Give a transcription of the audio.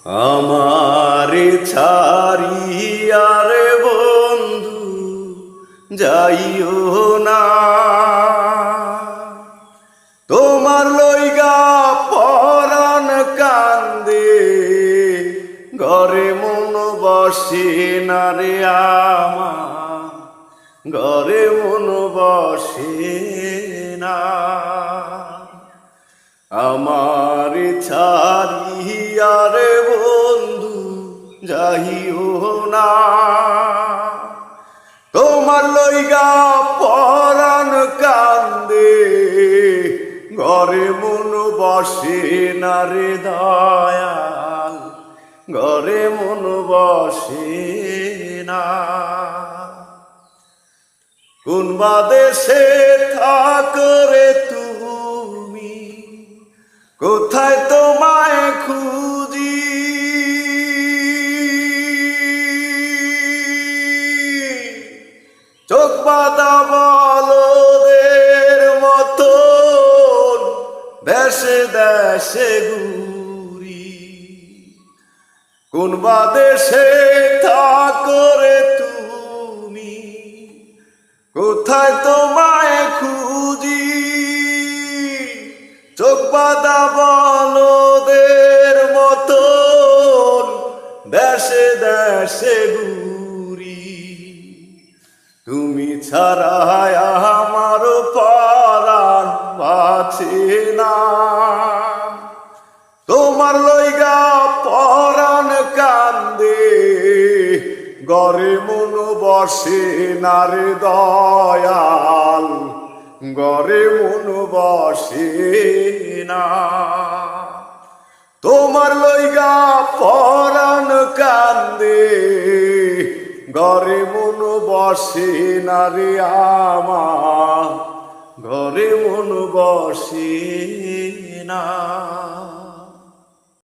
আমারে ছাড়িয়া রে বন্ধু যাইও না, তোমার লইগা পরাণ কান্দে, ঘরে মন বসে না রে আমার, ঘরে মন বসে না। আমার ছাড়িয়া রে বন্ধু যাইও না, তোমার লইগা পরাণ কান্দে, ঘরে মন বসে না রে দয়াল, ঘরে মন বসে না। কোন বাদেশে থাকো রে তুমি, কোথায় তোমায় খুঁজি, চোখ বাঁধা বলদের মতো দেশে দেশে ঘুরি। কোন বাদেশে থাকো রে তুমি, কোথায় তোমায় খুঁজি, চোখ বাঁধা বলদের মতো দেশে দেশে ঘুরি। তুমি ছাড়া আমার পরাণ বাঁচে না, তোমার লইগা পরাণ কান্দে, ঘরে মন বসে না রে দয়াল, ঘরে মন বসে না। তোমার লইগা পরাণ কান্দে, ঘরে মন বসে না রে আমার, ঘরে মন বসে না।